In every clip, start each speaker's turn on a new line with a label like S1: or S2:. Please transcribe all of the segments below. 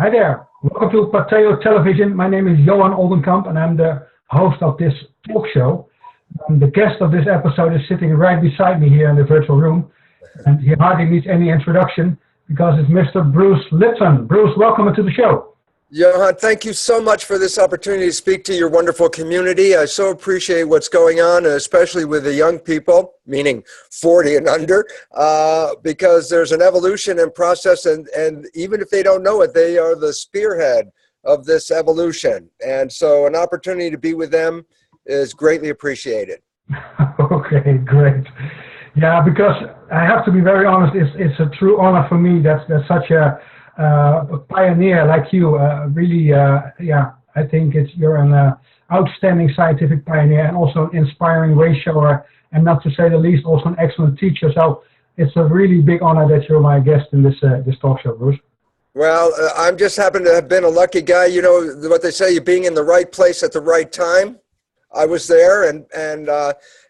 S1: Hi there. Welcome to Pateo Television. My name is Johan Oldenkamp, and I'm the host of this talk show. The guest of this episode is sitting right beside me here in the virtual room, and he hardly needs any introduction because it's Mr. Bruce Lipton. Bruce, welcome to the show.
S2: Johan, thank you so much for this opportunity to speak to your wonderful community. I so appreciate what's going on, especially with the young people, meaning 40 and under, because there's an evolution and process, and even if they don't know it, they are the spearhead of this evolution. And so an opportunity to be with them is greatly appreciated.
S1: Okay, great. Yeah, because I have to be very honest, it's a true honor for me that such a pioneer like you, I think you're an outstanding scientific pioneer and also an inspiring way shower, and not to say the least, also an excellent teacher. So it's a really big honor that you're my guest in this talk show, Bruce.
S2: Well, I'm just happen to have been a lucky guy. You know what they say, you're being in the right place at the right time. I was there, and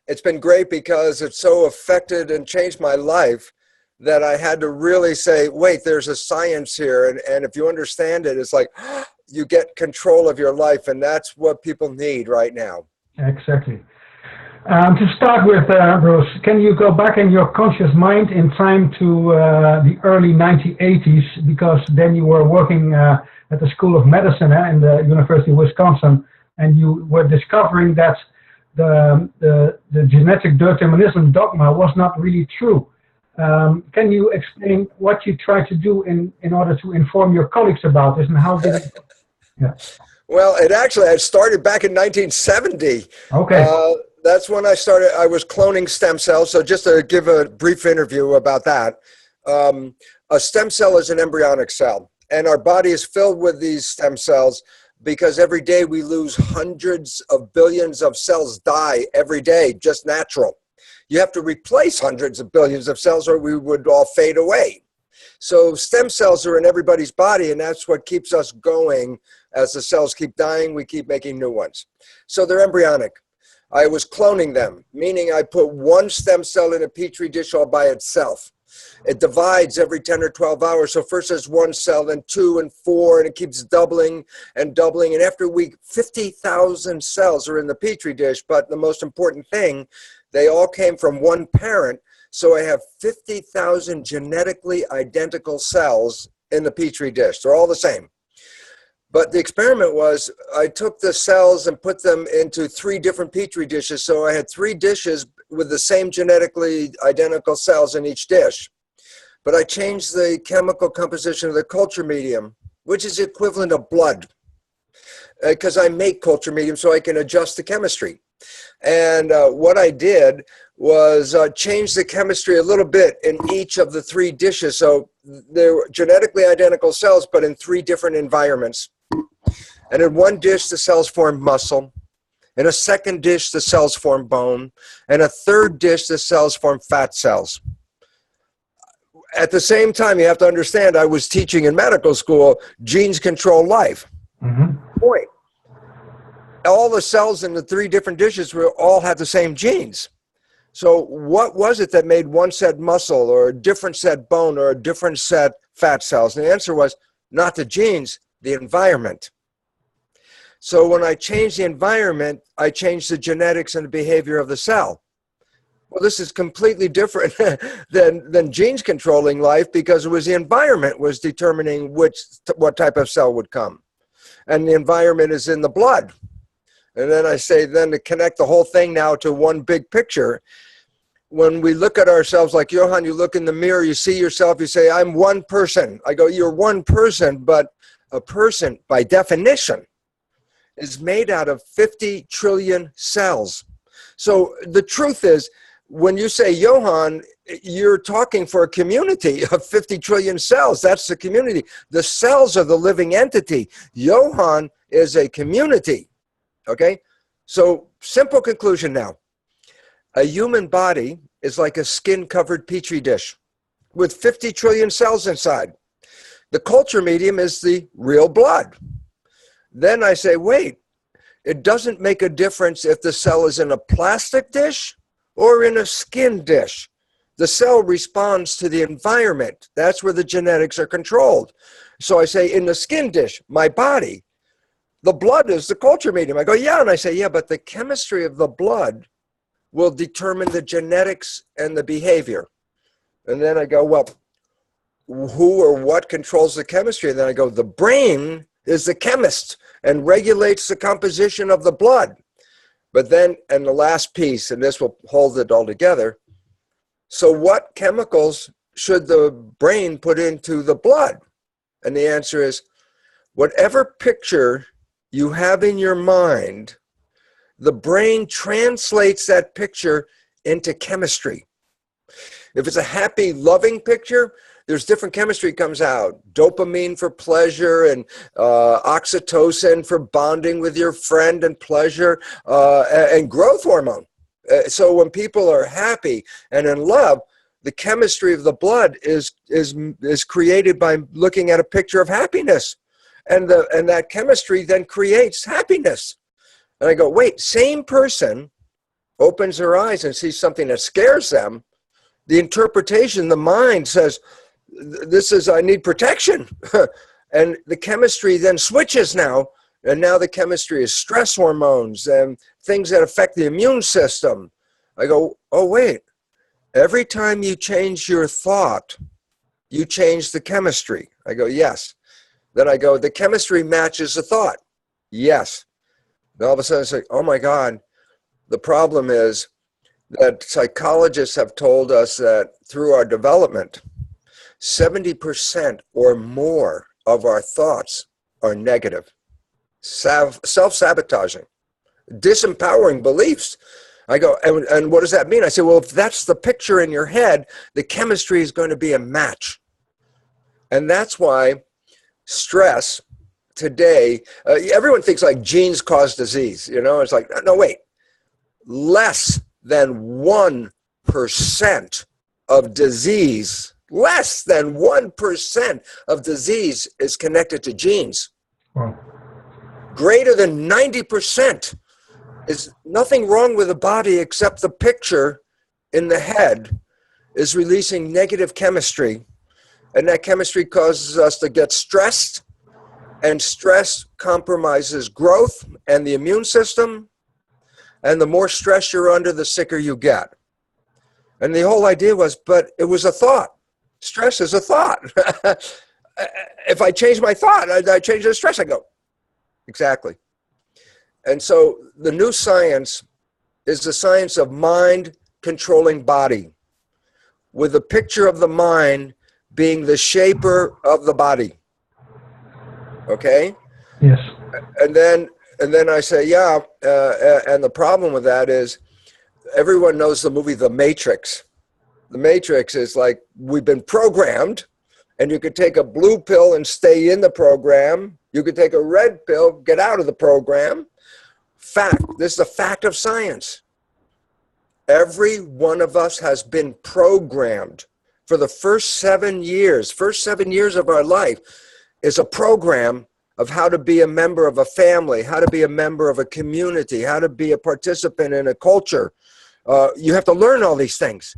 S2: it's been great because it's so affected and changed my life that I had to really say, wait, there's a science here. And if you understand it, it's like you get control of your life. And that's what people need right now.
S1: Exactly. To start with, Bruce, can you go back in your conscious mind in time to the early 1980s? Because then you were working at the School of Medicine in the University of Wisconsin, and you were discovering that the genetic determinism dogma was not really true. Can you explain what you tried to do in order to inform your colleagues about this, and how did it? Yeah.
S2: Well, I started back in 1970.
S1: Okay.
S2: That's when I started. I was cloning stem cells. So just to give a brief interview about that, a stem cell is an embryonic cell, and our body is filled with these stem cells because every day we lose hundreds of billions of cells, die every day, just natural. You have to replace hundreds of billions of cells or we would all fade away. So stem cells are in everybody's body, and that's what keeps us going. As the cells keep dying, we keep making new ones. So they're embryonic. I was cloning them, meaning I put one stem cell in a petri dish all by itself. It divides every 10 or 12 hours. So first there's one cell, then two and four, and it keeps doubling and doubling. And after a week, 50,000 cells are in the petri dish. But the most important thing, they all came from one parent, so I have 50,000 genetically identical cells in the petri dish. They're all the same. But the experiment was, I took the cells and put them into 3 different petri dishes. So I had 3 dishes with the same genetically identical cells in each dish. But I changed the chemical composition of the culture medium, which is the equivalent of blood, because I make culture medium so I can adjust the chemistry. And what I did was change the chemistry a little bit in each of the 3 dishes. So they were genetically identical cells, but in 3 different environments. And in one dish, the cells formed muscle. In a second dish, the cells formed bone. And a third dish, the cells formed fat cells. At the same time, you have to understand, I was teaching in medical school, genes control life. Mm-hmm. Point. All the cells in the 3 different dishes all had the same genes. So what was it that made one set muscle or a different set bone or a different set fat cells? And the answer was not the genes, the environment. So when I changed the environment, I changed the genetics and the behavior of the cell. Well, this is completely different than genes controlling life, because it was the environment was determining what type of cell would come. And the environment is in the blood. And then I say, then to connect the whole thing now to one big picture, when we look at ourselves, like Johan, you look in the mirror, you see yourself, you say, I'm one person. I go, you're one person, but a person, by definition, is made out of 50 trillion cells. So the truth is, when you say Johan, you're talking for a community of 50 trillion cells. That's the community. The cells are the living entity. Johan is a community. Okay? So simple conclusion now. A human body is like a skin-covered petri dish with 50 trillion cells inside. The culture medium is the real blood. Then I say, wait, it doesn't make a difference if the cell is in a plastic dish or in a skin dish. The cell responds to the environment. That's where the genetics are controlled. So I say, in the skin dish, my body, the blood is the culture medium. I go, yeah. And I say, yeah, but the chemistry of the blood will determine the genetics and the behavior. And then I go, well, who or what controls the chemistry? And then I go, the brain is the chemist and regulates the composition of the blood. But then, and the last piece, and this will hold it all together. So what chemicals should the brain put into the blood? And the answer is, whatever picture you have in your mind, the brain translates that picture into chemistry. If it's a happy, loving picture, there's different chemistry comes out. Dopamine for pleasure, and oxytocin for bonding with your friend and pleasure, and growth hormone. So when people are happy and in love, the chemistry of the blood is created by looking at a picture of happiness. And that chemistry then creates happiness. And I go, wait, same person opens her eyes and sees something that scares them. The interpretation, the mind says, I need protection. And the chemistry then switches now. And now the chemistry is stress hormones and things that affect the immune system. I go, oh, wait, every time you change your thought, you change the chemistry. I go, yes. Then I go, the chemistry matches the thought. Yes. And all of a sudden it's like, oh my God, the problem is that psychologists have told us that through our development, 70% or more of our thoughts are negative, self-sabotaging, disempowering beliefs. I go, and what does that mean? I say, well, if that's the picture in your head, the chemistry is going to be a match. And that's why stress today, everyone thinks like genes cause disease, it's like, no, wait, less than 1% of disease, less than 1% of disease is connected to genes.
S1: Wow.
S2: Greater than 90% is nothing wrong with the body except the picture in the head is releasing negative chemistry. And that chemistry causes us to get stressed, and stress compromises growth and the immune system. And the more stress you're under, the sicker you get. And the whole idea was, but it was a thought. Stress is a thought. If I change my thought, I change the stress. I go, exactly. And so the new science is the science of mind controlling body, with the picture of the mind being the shaper of the body. Okay?
S1: Yes.
S2: And then I say, yeah, and the problem with that is everyone knows the movie The Matrix. The Matrix is like, we've been programmed, and you could take a blue pill and stay in the program. You could take a red pill, get out of the program. Fact, this is a fact of science. Every one of us has been programmed for the first 7 years. First 7 years of our life is a program of how to be a member of a family, how to be a member of a community, how to be a participant in a culture. You have to learn all these things.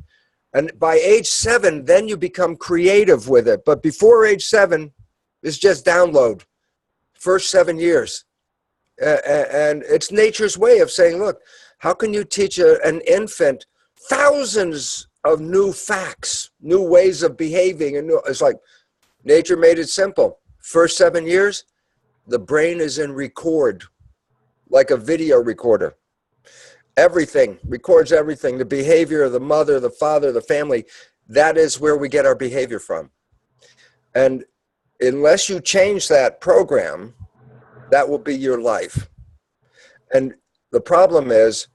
S2: And by age 7, then you become creative with it. But before age 7, it's just download. First 7 years. And it's nature's way of saying, look, how can you teach an infant thousands of new facts, new ways of behaving? And it's like nature made it simple. First 7 years, the brain is in record, like a video recorder. Everything, records everything, the behavior of the mother, the father, the family. That is where we get our behavior from. And unless you change that program, that will be your life. And the problem is,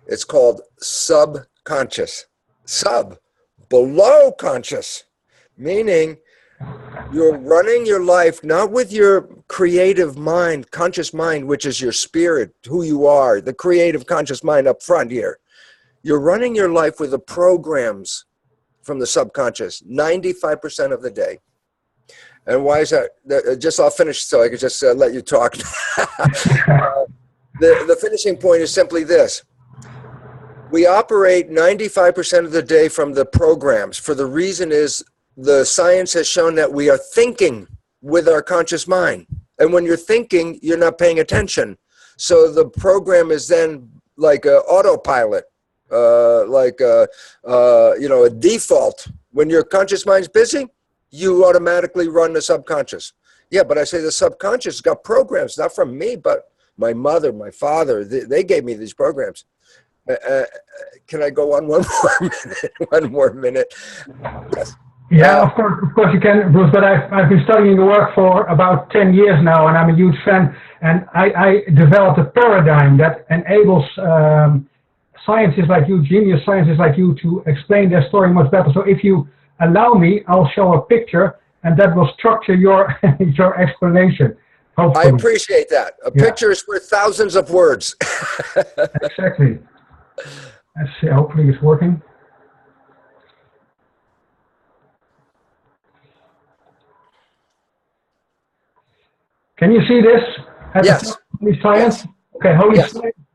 S2: it's called subconscious. Sub, below conscious, meaning you're running your life not with your creative mind, conscious mind, which is your spirit, who you are, the creative conscious mind up front here. You're running your life with the programs from the subconscious 95% of the day. And why is that? Just I'll finish so I can just let you talk. The finishing point is simply this. We operate 95% of the day from the programs. For the reason is the science has shown that we are thinking with our conscious mind. And when you're thinking, you're not paying attention. So the program is then like an autopilot, a default. When your conscious mind's busy, you automatically run the subconscious. Yeah, but I say the subconscious got programs, not from me, but my mother, my father, they gave me these programs. Can I go on one more minute? One more minute. Yes.
S1: Yeah, of course you can, Bruce, but I've been studying your work for about 10 years now, and I'm a huge fan, and I developed a paradigm that enables scientists like you, genius scientists like you, to explain their story much better. So if you allow me, I'll show a picture, and that will structure your your explanation. Hopefully.
S2: I appreciate that. A picture is worth thousands of words.
S1: Exactly. Let's see, hopefully it's working. Can you see this?
S2: Yes.
S1: Holy Science?
S2: Yes.
S1: Okay,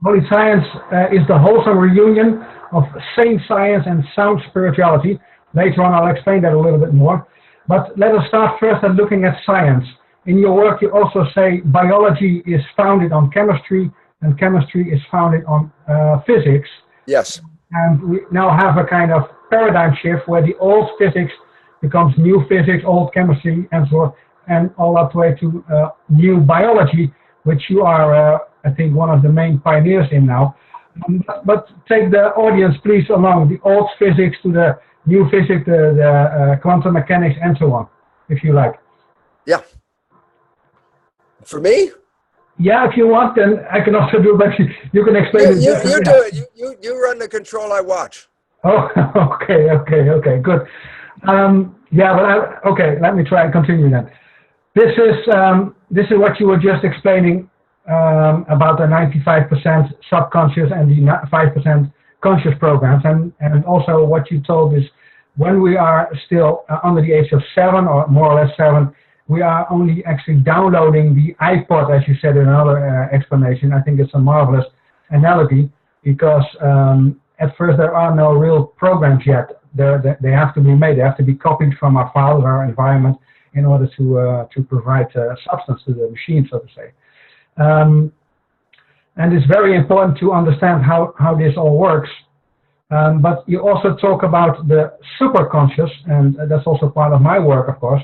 S1: Holy Science is the wholesome reunion of sane science and sound spirituality. Later on I'll explain that a little bit more. But let us start first at looking at science. In your work you also say biology is founded on chemistry and chemistry is founded on physics.
S2: Yes.
S1: And we now have a kind of paradigm shift where the old physics becomes new physics, old chemistry, and so on, and all up the way to new biology, which you are, I think, one of the main pioneers in now. But take the audience, please, along the old physics to the new physics, the quantum mechanics, and so on, if you like.
S2: Yeah. For me?
S1: Yeah, if you want, then I can also do, but you can explain it.
S2: You do it. You run the control, I watch.
S1: Oh, okay, good. Okay, let me try and continue then. This is what you were just explaining about the 95% subconscious and the 5% conscious programs, and also what you told is when we are still under the age of 7 or more or less 7, we are only actually downloading the iPod, as you said in another explanation. I think it's a marvelous analogy because at first there are no real programs yet. They have to be made. They have to be copied from our files, our environment, in order to provide substance to the machine, so to say. And it's very important to understand how this all works. But you also talk about the superconscious, and that's also part of my work, of course,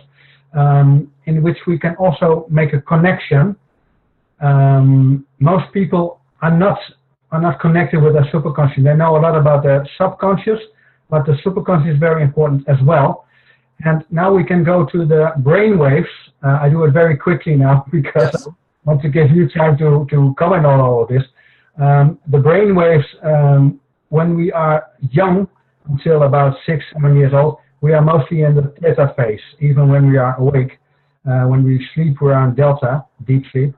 S1: in which we can also make a connection. Most people are not connected with their superconscious. They know a lot about their subconscious, but the superconscious is very important as well. And now we can go to the brain waves. I do it very quickly now because
S2: Yes.
S1: I want to give you time to comment on all of this. The brain waves, when we are young, until about 6-7 years old, we are mostly in the theta phase, even when we are awake. When we sleep, we're on delta, deep sleep.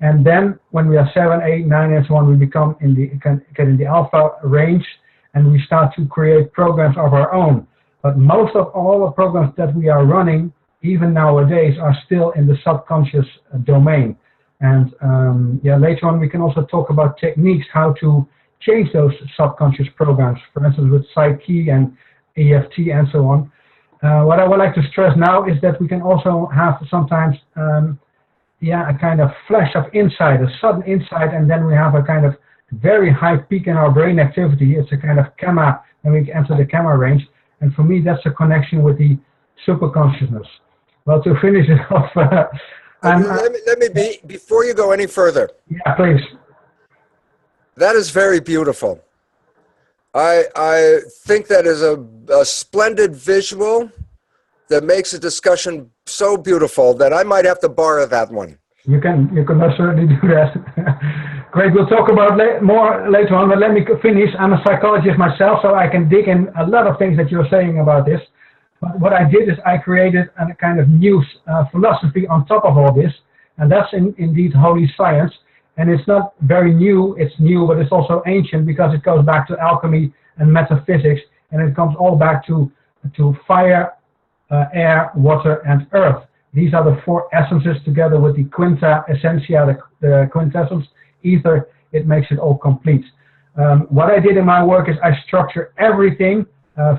S1: And then when we are 7, 8, 9, and so on, we become get in the alpha range, and we start to create programs of our own. But most of all the programs that we are running, even nowadays, are still in the subconscious domain. And later on we can also talk about techniques how to change those subconscious programs, for instance with Psyche and EFT and so on. What I would like to stress now is that we can also have sometimes a kind of flash of insight, a sudden insight, and then we have a kind of very high peak in our brain activity. It's a kind of gamma, and we enter the gamma range. And for me, that's a connection with the superconsciousness. Well, to finish it off,
S2: let me before you go any further.
S1: Yeah, please.
S2: That is very beautiful. I think that is a splendid visual that makes a discussion so beautiful that I might have to borrow that one.
S1: You can most certainly do that. Great, we'll talk about more later on, but let me finish. I'm a psychologist myself, so I can dig in a lot of things that you're saying about this. But what I did is I created a kind of new philosophy on top of all this, and that's indeed Holy Science. And it's not very new, it's new, but it's also ancient because it goes back to alchemy and metaphysics, and it comes all back to fire, air, water, and earth. These are the 4 essences together with the quinta essentia, the quintessence, ether. It makes it all complete. What I did in my work is I structure everything,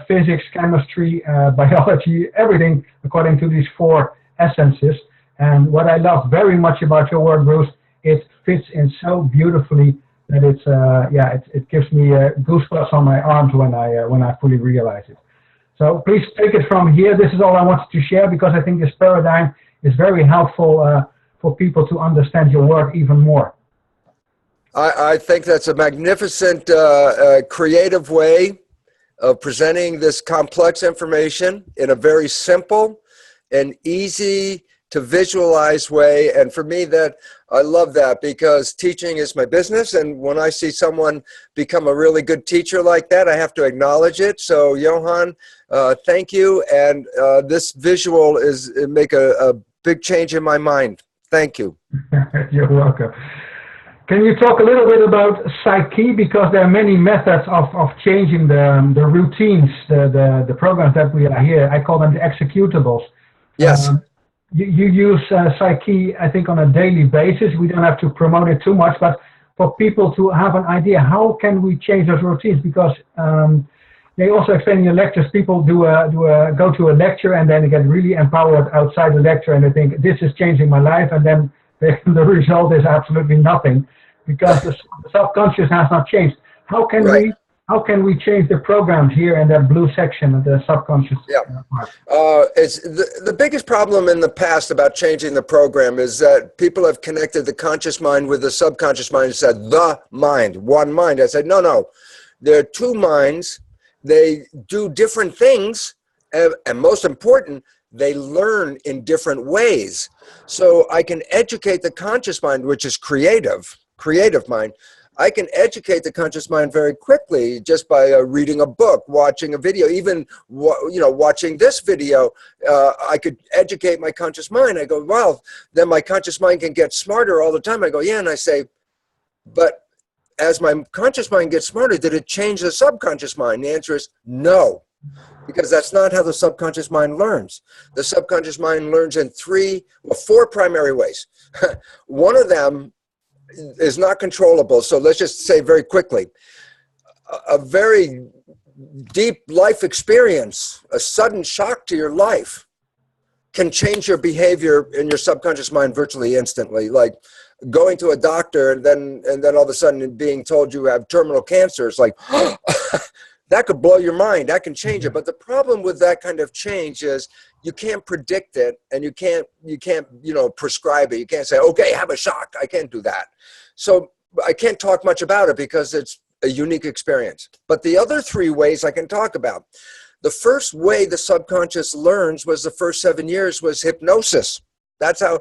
S1: physics, chemistry, biology, everything according to these 4 essences. And what I love very much about your work, Bruce, it fits in so beautifully that it gives me goosebumps on my arms when I fully realize it. So please take it from here. This is all I wanted to share because I think this paradigm is very helpful for people to understand your work even more.
S2: I think that's a magnificent, creative way of presenting this complex information in a very simple and easy to visualize way. And for me, that I love that because teaching is my business. And when I see someone become a really good teacher like that, I have to acknowledge it. So Johan, thank you. And this visual make a big change in my mind. Thank you.
S1: You're welcome. Can you talk a little bit about psyche? Because there are many methods of changing the routines, the programs that we are here. I call them the executables.
S2: Yes.
S1: You use psyche, I think, on a daily basis. We don't have to promote it too much, but for people to have an idea, how can we change those routines? Because they also explain in your lectures, people go to a lecture and then they get really empowered outside the lecture and they think, this is changing my life, and then the result is absolutely nothing because the subconscious has not changed. How can we change the programs here in that blue section of the subconscious?
S2: Yeah. It's the biggest problem in the past about changing the program is that people have connected the conscious mind with the subconscious mind and said, the mind, one mind. I said, no. There are 2 minds. They do different things. And most important, they learn in different ways. So I can educate the conscious mind, which is creative mind. I can educate the conscious mind very quickly just by reading a book, watching a video, even watching this video. I could educate my conscious mind. I go, well, then my conscious mind can get smarter all the time. I go, yeah, and I say, but as my conscious mind gets smarter, did it change the subconscious mind? The answer is no, because that's not how the subconscious mind learns. The subconscious mind learns in 4 primary ways. One of them is not controllable. So let's just say very quickly, a very deep life experience, a sudden shock to your life can change your behavior in your subconscious mind virtually instantly. Like going to a doctor and then all of a sudden being told you have terminal cancer. It's like, that could blow your mind. That can change it. But the problem with that kind of change is you can't predict it, and you can't prescribe it. You can't say, okay, have a shock. I can't do that. So I can't talk much about it because it's a unique experience. But the other 3 ways I can talk about. The first way the subconscious learns was the first 7 years was hypnosis. That's how,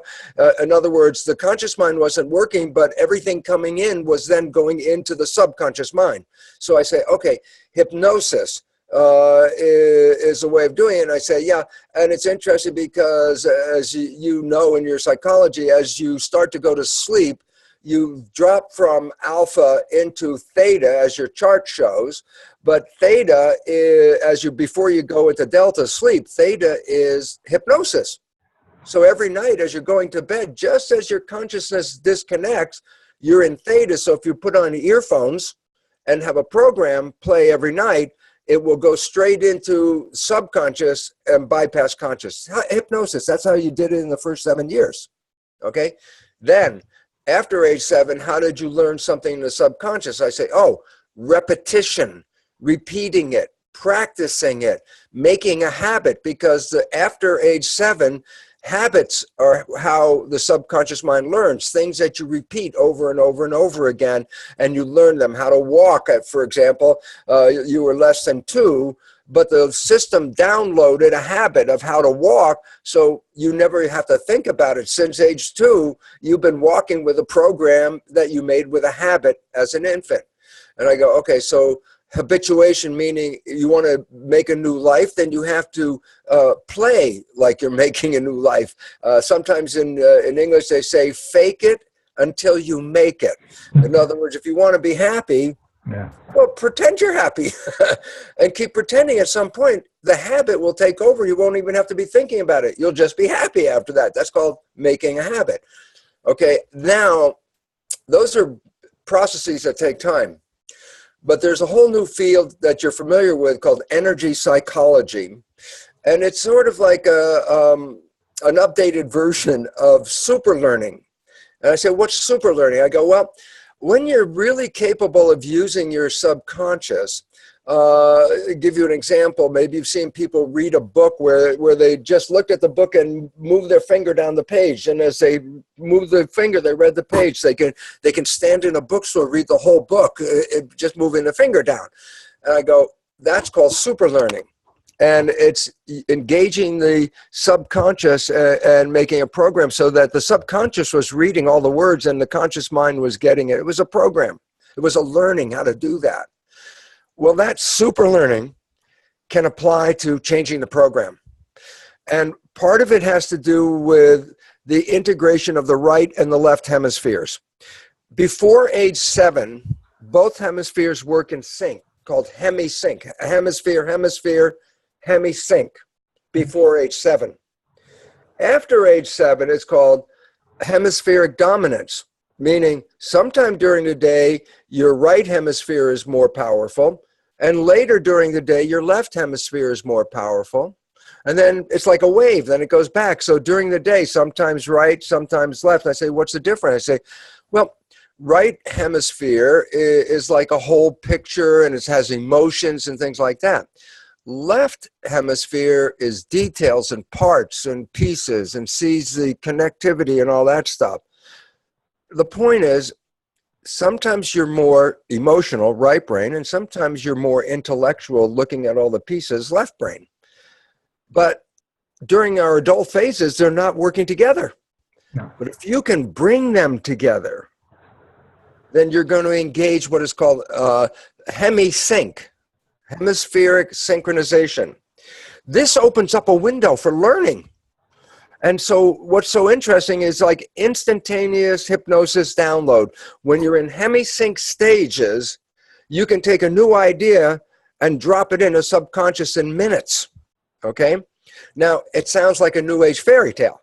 S2: in other words, the conscious mind wasn't working, but everything coming in was then going into the subconscious mind. So I say, okay, hypnosis is a way of doing it. And I say, yeah, and it's interesting because as you know in your psychology, as you start to go to sleep, you drop from alpha into theta as your chart shows, but theta is, before you go into delta sleep, theta is hypnosis. So every night as you're going to bed, just as your consciousness disconnects, you're in theta. So if you put on earphones and have a program play every night, it will go straight into subconscious and bypass conscious. Hypnosis, that's how you did it in the first 7 years. Okay? Then, after age 7, how did you learn something in the subconscious? I say, repetition, repeating it, practicing it, making a habit, because after age 7, habits are how the subconscious mind learns, things that you repeat over and over and over again, and you learn them. How to walk, for example, you were less than 2, but the system downloaded a habit of how to walk, so you never have to think about it. Since age 2, you've been walking with a program that you made with a habit as an infant. And I go, okay, so habituation, meaning you want to make a new life, then you have to play like you're making a new life. Sometimes in English they say fake it until you make it. In other words, if you want to be happy, well, pretend you're happy and keep pretending. At some point, the habit will take over. You won't even have to be thinking about it. You'll just be happy after that. That's called making a habit. Okay, now, those are processes that take time. But there's a whole new field that you're familiar with called energy psychology. And it's sort of like an updated version of super learning. And I say, what's super learning? I go, well, when you're really capable of using your subconscious, give you an example. Maybe you've seen people read a book where they just looked at the book and moved their finger down the page. And as they move their finger, they read the page. They can stand in a bookstore, read the whole book, just moving the finger down. And I go, that's called super learning. And it's engaging the subconscious and making a program so that the subconscious was reading all the words and the conscious mind was getting it. It was a program. It was a learning how to do that. Well, that super learning can apply to changing the program. And part of it has to do with the integration of the right and the left hemispheres. Before age 7, both hemispheres work in sync, called hemisync. Hemisphere, hemisync, before age 7. After age 7, it's called hemispheric dominance, meaning sometime during the day, your right hemisphere is more powerful, and later during the day, your left hemisphere is more powerful. And then it's like a wave, then it goes back. So during the day, sometimes right, sometimes left. I say, what's the difference? I say, well, right hemisphere is like a whole picture and it has emotions and things like that. Left hemisphere is details and parts and pieces and sees the connectivity and all that stuff. The point is, sometimes you're more emotional, right brain, and sometimes you're more intellectual, looking at all the pieces, left brain. But during our adult phases, they're not working together.
S1: No.
S2: But if you can bring them together, then you're going to engage what is called hemisync, hemispheric synchronization. This opens up a window for learning. And so what's so interesting is like instantaneous hypnosis download. When you're in hemisync stages, you can take a new idea and drop it in a subconscious in minutes. Okay? Now, it sounds like a New Age fairy tale.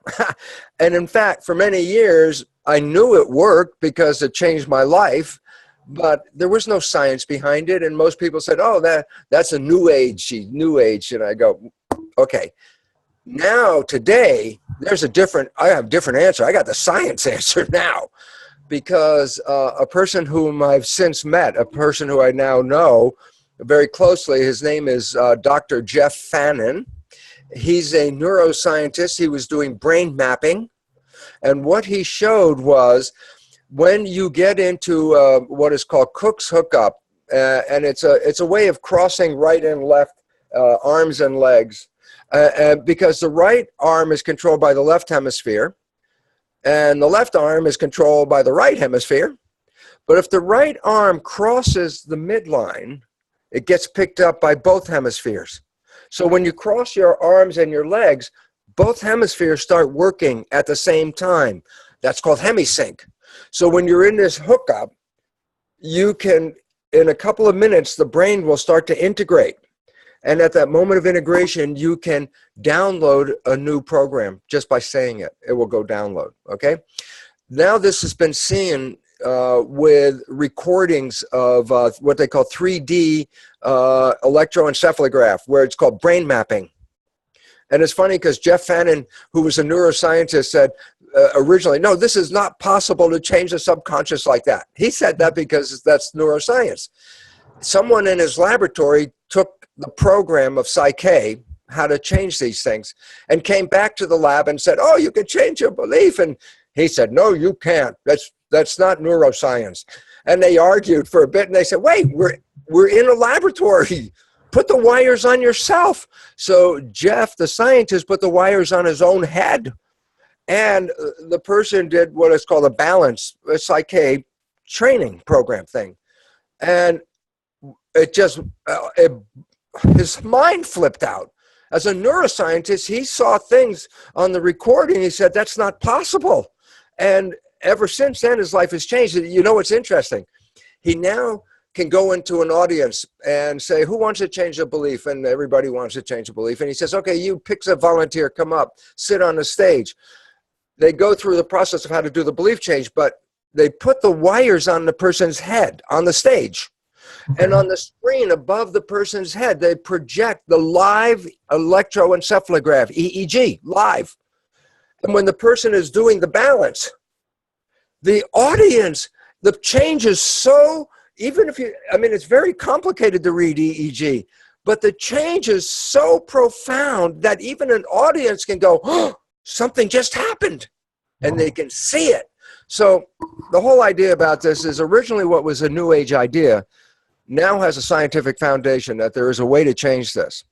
S2: And in fact, for many years, I knew it worked because it changed my life, but there was no science behind it. And most people said, oh, that's a New Age. And I go, okay. Now, today, I have a different answer. I got the science answer now, because a person whom I've since met, a person who I now know very closely, his name is Dr. Jeff Fannin. He's a neuroscientist. He was doing brain mapping. And what he showed was when you get into what is called Cook's hookup, and it's a way of crossing right and left arms and legs, because the right arm is controlled by the left hemisphere, and the left arm is controlled by the right hemisphere. But if the right arm crosses the midline, it gets picked up by both hemispheres. So when you cross your arms and your legs, both hemispheres start working at the same time. That's called hemisync. So when you're in this hookup, you can, in a couple of minutes, the brain will start to integrate. And at that moment of integration, you can download a new program just by saying it. It will go download, okay? Now this has been seen with recordings of what they call 3D electroencephalograph, where it's called brain mapping. And it's funny because Jeff Fannin, who was a neuroscientist, said originally, no, this is not possible to change the subconscious like that. He said that because that's neuroscience. Someone in his laboratory took the program of Psyche, how to change these things, and came back to the lab and said, oh, you can change your belief. And he said, no, you can't. That's not neuroscience. And they argued for a bit, and they said, wait, we're in a laboratory. Put the wires on yourself. So Jeff, the scientist, put the wires on his own head. And the person did what is called a Psyche training program thing. And it just, his mind flipped out. As a neuroscientist, he saw things on the recording. He said, that's not possible. And ever since then, his life has changed. You know what's interesting? He now can go into an audience and say, who wants to change a belief? And everybody wants to change a belief. And he says, okay, you pick a volunteer, come up, sit on the stage. They go through the process of how to do the belief change, but they put the wires on the person's head on the stage.
S1: Okay.
S2: And on the screen above the person's head, they project the live electroencephalograph, EEG, live. And when the person is doing the balance, the audience, the change is so, even if you, I mean, it's very complicated to read EEG, but the change is so profound that even an audience can go, oh, something just happened, and they can see it. So the whole idea about this is originally what was a New Age idea now has a scientific foundation that there is a way to change this.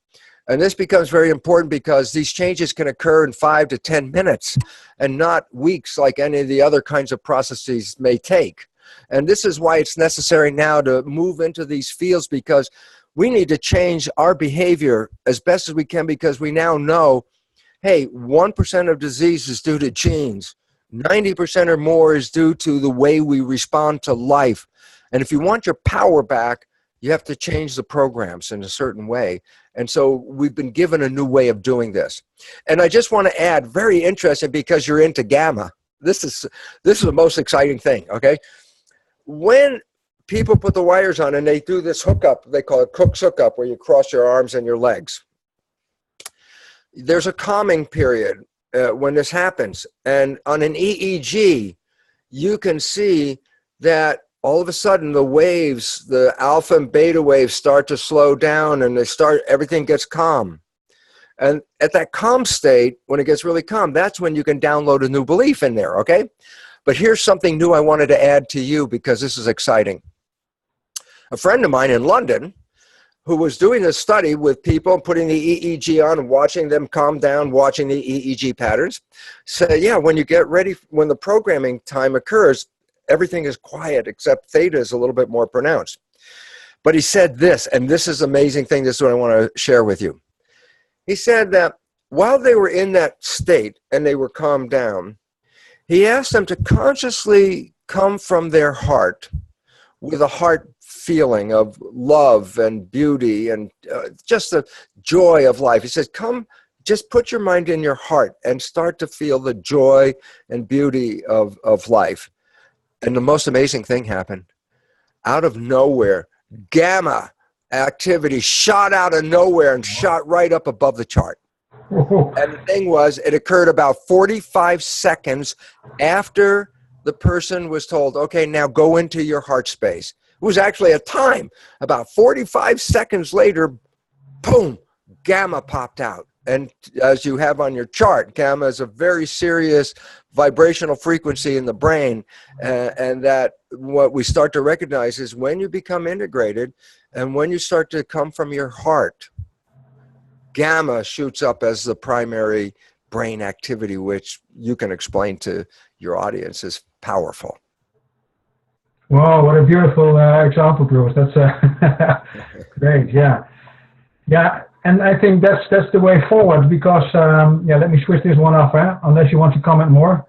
S2: And this becomes very important because these changes can occur in 5 to 10 minutes and not weeks like any of the other kinds of processes may take. And this is why it's necessary now to move into these fields, because we need to change our behavior as best as we can, because we now know, hey, 1% of disease is due to genes. 90% or more is due to the way we respond to life. And if you want your power back, you have to change the programs in a certain way. And so we've been given a new way of doing this. And I just want to add, very interesting, because you're into gamma. This is the most exciting thing, okay? When people put the wires on and they do this hookup, they call it Cook's hookup, where you cross your arms and your legs. There's a calming period when this happens. And on an EEG, you can see that all of a sudden the waves, the alpha and beta waves, start to slow down, and everything gets calm. And at that calm state, when it gets really calm, that's when you can download a new belief in there, okay? But here's something new I wanted to add to you, because this is exciting. A friend of mine in London, who was doing this study with people, putting the EEG on and watching them calm down, watching the EEG patterns, said, yeah, when you get ready, when the programming time occurs, everything is quiet except theta is a little bit more pronounced. But he said this, and this is an amazing thing, this is what I want to share with you. He said that while they were in that state and they were calmed down, he asked them to consciously come from their heart with a heart feeling of love and beauty and just the joy of life. He says, come, just put your mind in your heart and start to feel the joy and beauty of life. And the most amazing thing happened. Out of nowhere, gamma activity shot out of nowhere and shot right up above the chart. And the thing was, it occurred about 45 seconds after the person was told, okay, now go into your heart space. It was actually a time. About 45 seconds later, boom, gamma popped out. And as you have on your chart, gamma is a very serious vibrational frequency in the brain. And that what we start to recognize is when you become integrated and when you start to come from your heart, gamma shoots up as the primary brain activity, which you can explain to your audience is powerful.
S1: Wow, what a beautiful example, Bruce. That's great. Yeah, yeah, and I think that's the way forward, because yeah. Let me switch this one off, unless you want to comment more.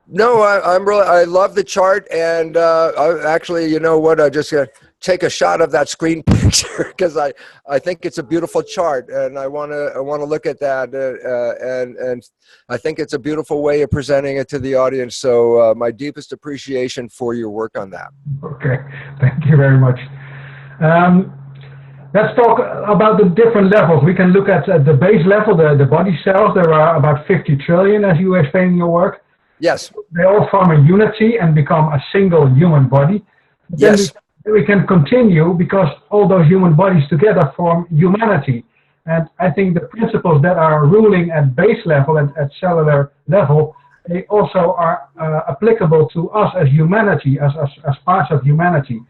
S2: No, I love the chart, and actually, you know what? I just take a shot of that screen picture because I think it's a beautiful chart, and I want to look at that, and I think it's a beautiful way of presenting it to the audience. So my deepest appreciation for your work on that.
S1: Okay, thank you very much. Let's talk about the different levels. We can look at the base level, the body cells. There are about 50 trillion, as you explain in your work.
S2: Yes.
S1: They all form a unity and become a single human body.
S2: Yes.
S1: Then we can continue, because all those human bodies together form humanity. And I think the principles that are ruling at base level, at cellular level, they also are applicable to us as humanity, as parts of humanity.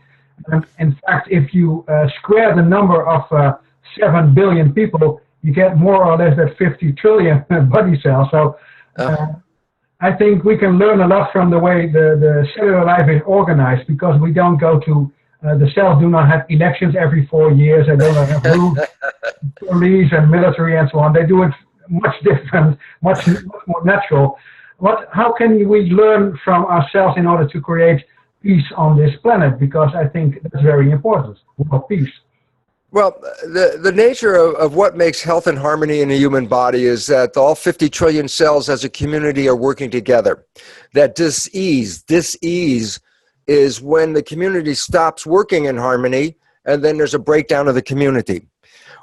S1: And in fact, if you square the number of 7 billion people, you get more or less that 50 trillion body cells. So I think we can learn a lot from the way the cellular life is organized, because we don't go to, the cells do not have elections every 4 years, and they don't have rules, police and military and so on. They do it much different, much more natural. How can we learn from ourselves in order to create peace on this planet? Because I think that's very important, peace. Well,
S2: the nature of what makes health and harmony in a human body is that all 50 trillion cells as a community are working together. That dis-ease is when the community stops working in harmony and then there's a breakdown of the community.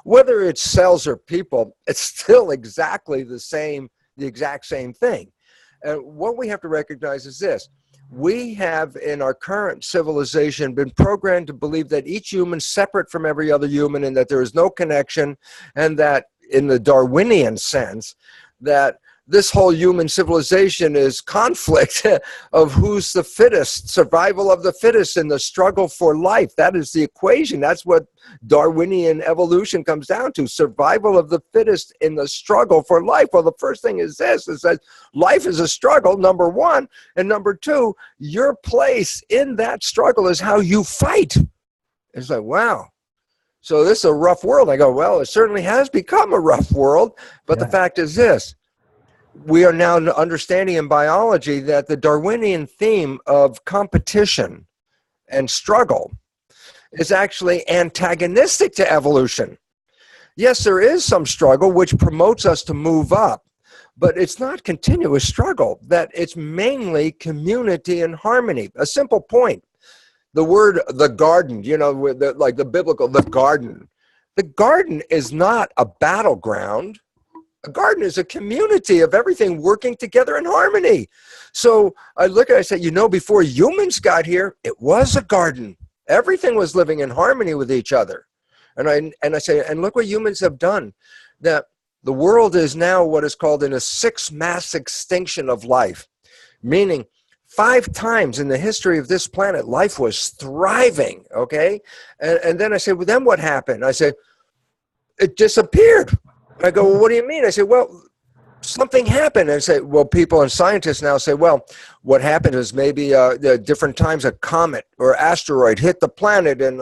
S2: Whether it's cells or people, it's still exactly the exact same thing. And what we have to recognize is this. We have, in our current civilization, been programmed to believe that each human is separate from every other human and that there is no connection, and that in the Darwinian sense, that this whole human civilization is conflict of who's the fittest, survival of the fittest in the struggle for life. That is the equation. That's what Darwinian evolution comes down to, survival of the fittest in the struggle for life. Well, the first thing is this, is that life is a struggle, number one, and number two, your place in that struggle is how you fight. It's like, wow. So this is a rough world. I go, well, it certainly has become a rough world, but the fact is this. We are now understanding in biology that the Darwinian theme of competition and struggle is actually antagonistic to evolution. Yes, there is some struggle which promotes us to move up, but it's not continuous struggle, that it's mainly community and harmony. A simple point. The word the garden, you know, like the biblical, the garden. The garden is not a battleground. A garden is a community of everything working together in harmony. So I look at it, I say, you know, before humans got here, it was a garden. Everything was living in harmony with each other. And I say, and look what humans have done, that the world is now what is called in a sixth mass extinction of life, meaning 5 times in the history of this planet, life was thriving, okay? And then I say, well, then what happened? I say, it disappeared. I go, well, what do you mean? I say, well, something happened. And I say, well, people and scientists now say, well, what happened is maybe different times a comet or asteroid hit the planet and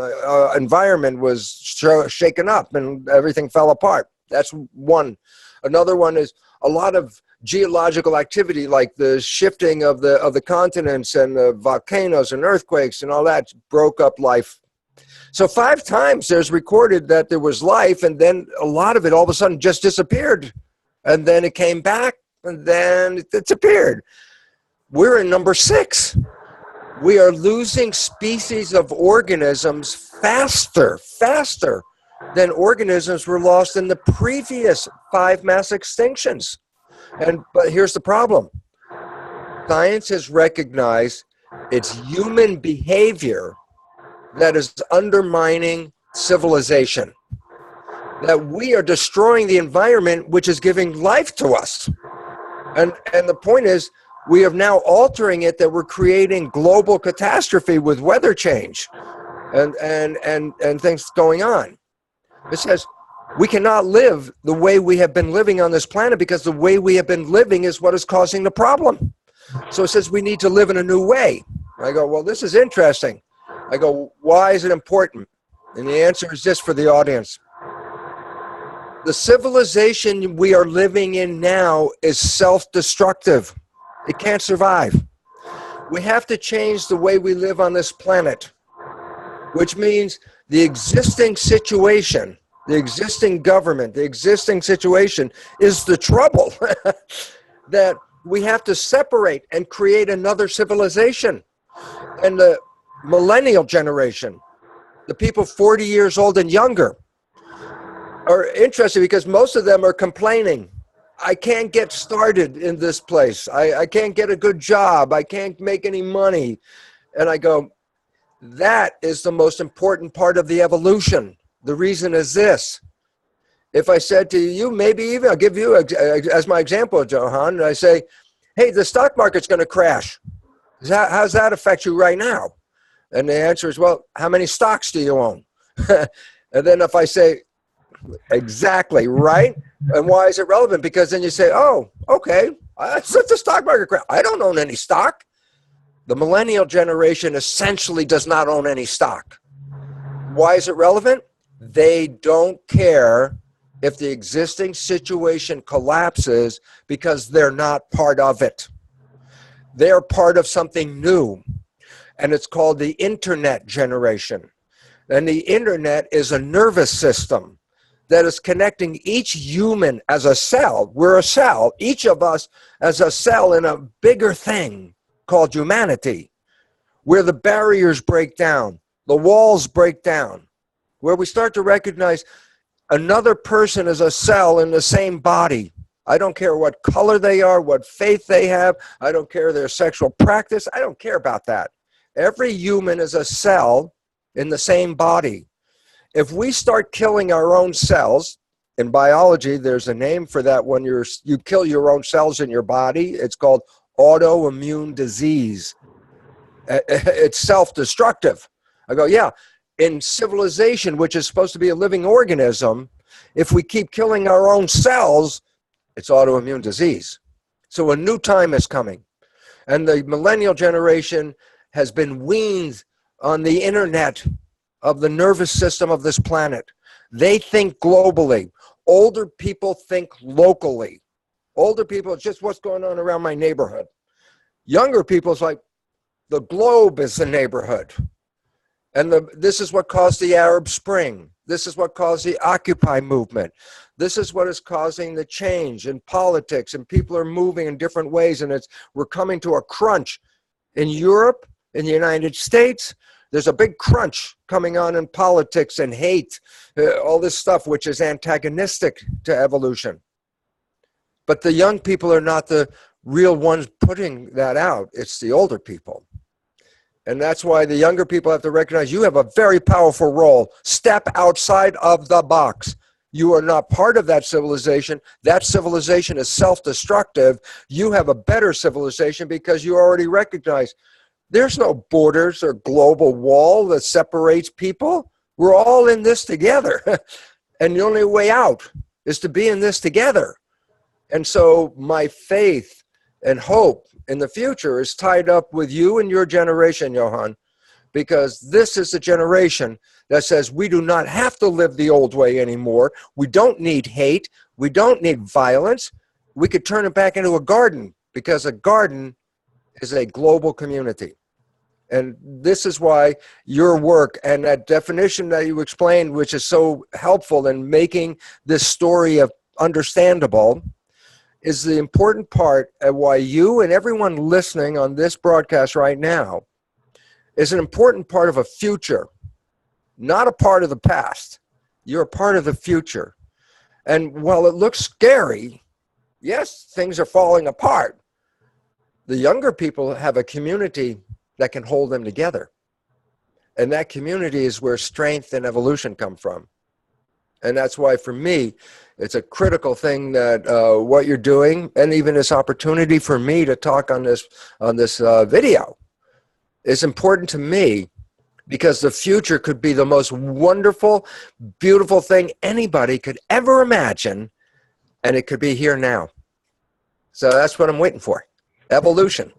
S2: environment was shaken up and everything fell apart. That's one. Another one is a lot of geological activity, like the shifting of the continents and the volcanoes and earthquakes and all that broke up life. So 5 times there's recorded that there was life, and then a lot of it all of a sudden just disappeared. And then it came back, and then it disappeared. We're in number 6. We are losing species of organisms faster than organisms were lost in the previous 5 mass extinctions. But here's the problem. Science has recognized it's human behavior that is undermining civilization, that we are destroying the environment which is giving life to us. And the point is, we are now altering it, that we're creating global catastrophe with weather change and things going on. It says we cannot live the way we have been living on this planet, because the way we have been living is what is causing the problem. So it says we need to live in a new way. I go, well, this is interesting. I go, why is it important? And the answer is this for the audience. The civilization we are living in now is self-destructive. It can't survive. We have to change the way we live on this planet, which means the existing situation, the existing government, the existing situation is the trouble. That we have to separate and create another civilization. And the millennial generation, the people 40 years old and younger, are interested because most of them are complaining. I can't get started in this place. I can't get a good job. I can't make any money. And I go, that is the most important part of the evolution. The reason is this. If I said to you, maybe even, I'll give you as my example, Johan, and I say, hey, the stock market's going to crash. How's that affect you right now? And the answer is, well, how many stocks do you own? And then if I say, exactly, right? And why is it relevant? Because then you say, oh, okay, let the stock market crash. I don't own any stock. The millennial generation essentially does not own any stock. Why is it relevant? They don't care if the existing situation collapses, because they're not part of it. They're part of something new, and it's called the internet generation. And the internet is a nervous system that is connecting each human as a cell. We're a cell, each of us as a cell in a bigger thing called humanity, where the barriers break down, the walls break down. where we start to recognize another person is a cell in the same body. I don't care what color they are, what faith they have. I don't care their sexual practice. I don't care about that. Every human is a cell in the same body. If we start killing our own cells, in biology, there's a name for that when you kill your own cells in your body. It's called autoimmune disease. It's self-destructive. I go, yeah, in civilization, which is supposed to be a living organism, if we keep killing our own cells, it's autoimmune disease. So a new time is coming. And the millennial generation has been weaned on the internet of the nervous system of this planet. They think globally. Older people think locally. Older people, it's just what's going on around my neighborhood. Younger people, it's like, the globe is the neighborhood. And this is what caused the Arab Spring. This is what caused the Occupy movement. This is what is causing the change in politics, and people are moving in different ways, and we're coming to a crunch. In Europe, in the United States, there's a big crunch coming on in politics and hate, all this stuff which is antagonistic to evolution. But the young people are not the real ones putting that out. It's the older people. And that's why the younger people have to recognize you have a very powerful role. Step outside of the box. You are not part of that civilization. That civilization is self-destructive. You have a better civilization because you already recognize there's no borders or global wall that separates people. We're all in this together. And the only way out is to be in this together. And so my faith and hope in the future is tied up with you and your generation, Johan, because this is the generation that says we do not have to live the old way anymore. We don't need hate. We don't need violence. We could turn it back into a garden, because a garden is a global community. And this is why your work and that definition that you explained, which is so helpful in making this story understandable, is the important part of why you and everyone listening on this broadcast right now is an important part of a future, not a part of the past. You're a part of the future. And while it looks scary, yes, things are falling apart. The younger people have a community that can hold them together. And that community is where strength and evolution come from. And that's why, for me, it's a critical thing that what you're doing, and even this opportunity for me to talk on this video, is important to me, because the future could be the most wonderful, beautiful thing anybody could ever imagine, and it could be here now. So that's what I'm waiting for. Evolution.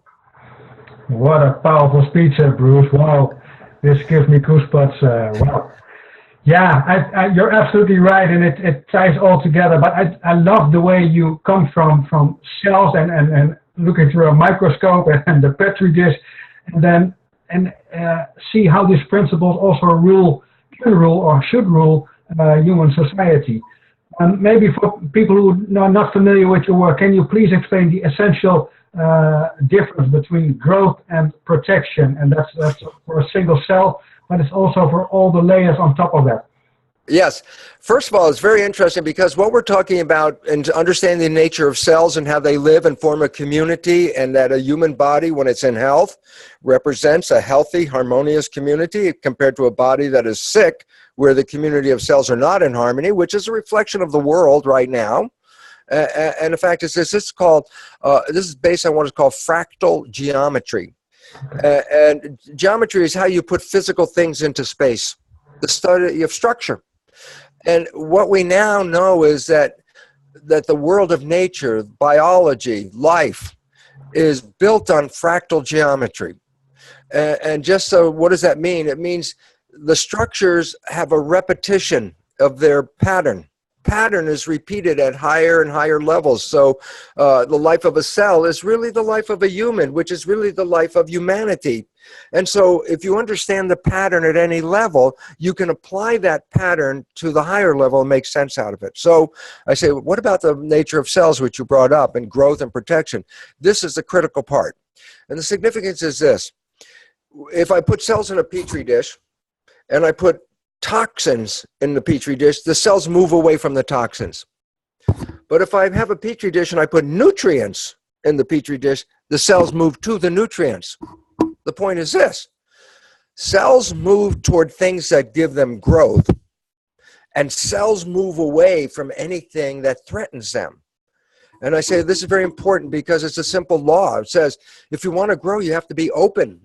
S1: What a powerful speech, Bruce. Wow, this gives me goosebumps. Wow. Yeah, you're absolutely right, and it ties all together. But I love the way you come from cells and looking through a microscope and the petri dish, and then see how these principles also can rule or should rule human society. Maybe for people who are not familiar with your work, can you please explain the essential difference between growth and protection? And that's for a single cell, but it's also for all the layers on top of that.
S2: Yes. First of all, it's very interesting, because what we're talking about, and understanding the nature of cells and how they live and form a community, and that a human body, when it's in health, represents a healthy, harmonious community compared to a body that is sick, where the community of cells are not in harmony, which is a reflection of the world right now. And the fact is this is based on what is called fractal geometry. And geometry is how you put physical things into space, the study of structure. And what we now know is that the world of nature, biology, life, is built on fractal geometry. And just so, what does that mean? It means the structures have a repetition of their pattern. Pattern is repeated at higher and higher levels. So the life of a cell is really the life of a human, which is really the life of humanity. And so if you understand the pattern at any level, you can apply that pattern to the higher level and make sense out of it. So I say, what about the nature of cells, which you brought up, and growth and protection? This is the critical part. And the significance is this. If I put cells in a petri dish, and I put toxins in the Petri dish, the cells move away from the toxins. But if I have a Petri dish and I put nutrients in the Petri dish, the cells move to the nutrients. The point is this: cells move toward things that give them growth, and cells move away from anything that threatens them. And I say this is very important because it's a simple law. It says, if you want to grow, you have to be open.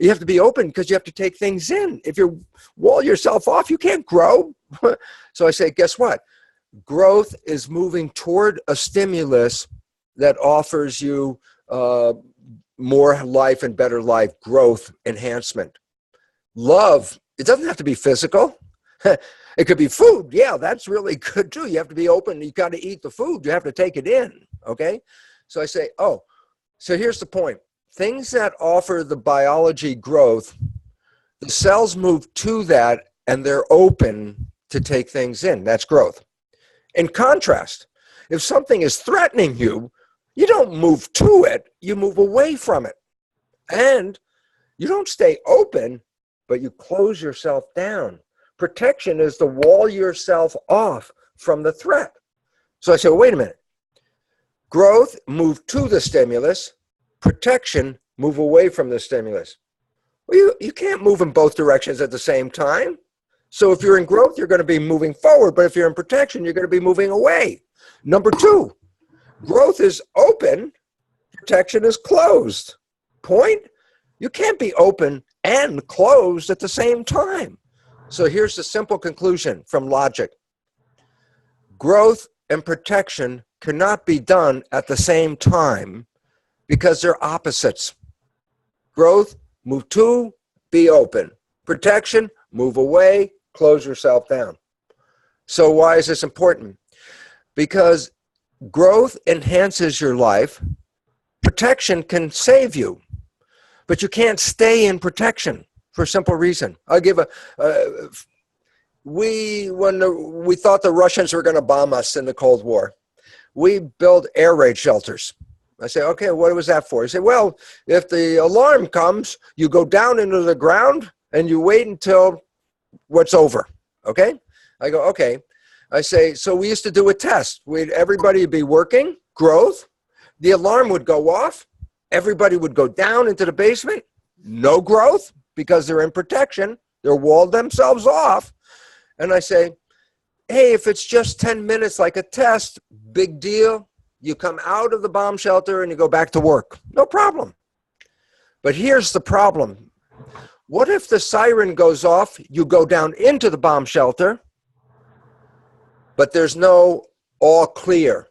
S2: You have to be open because you have to take things in. If you wall yourself off, you can't grow. So I say, guess what? Growth is moving toward a stimulus that offers you more life and better life, growth, enhancement. Love, it doesn't have to be physical. It could be food. Yeah, that's really good too. You have to be open. You got to eat the food. You have to take it in. Okay. So I say, oh, so here's the point. Things that offer the biology growth, the cells move to that and they're open to take things in. That's growth. In contrast, if something is threatening you, you don't move to it. You move away from it. And you don't stay open, but you close yourself down. Protection is to wall yourself off from the threat. So I say, well, wait a minute. Growth, move to the stimulus. Protection, move away from the stimulus. Well, you can't move in both directions at the same time. So if you're in growth, you're going to be moving forward. But if you're in protection, you're going to be moving away. Number two, growth is open. Protection is closed. Point? You can't be open and closed at the same time. So here's the simple conclusion from logic. Growth and protection cannot be done at the same time because they're opposites. Growth, move to, be open. Protection, move away, close yourself down. So why is this important? Because growth enhances your life. Protection can save you, but you can't stay in protection. For a simple reason. I'll give when we thought the Russians were going to bomb us in the Cold War, we built air raid shelters. I say, okay, what was that for? He said, well, if the alarm comes, you go down into the ground and you wait until what's over. Okay? I go, okay. I say, so we used to do a test. Everybody would be working, growth. The alarm would go off. Everybody would go down into the basement. No growth. Because they're in protection, they're walled themselves off. And I say, hey, if it's just 10 minutes like a test, big deal. You come out of the bomb shelter and you go back to work. No problem. But here's the problem. What if the siren goes off, you go down into the bomb shelter, but there's no all clear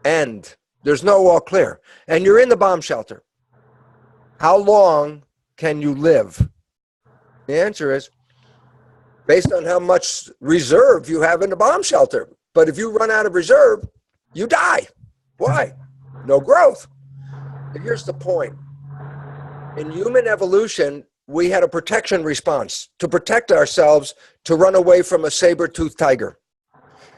S2: end. There's no all clear. And you're in the bomb shelter. How long can you live? The answer is based on how much reserve you have in the bomb shelter. But if you run out of reserve, you die. Why? No growth. Here's the point. In human evolution, we had a protection response to protect ourselves to run away from a saber-toothed tiger.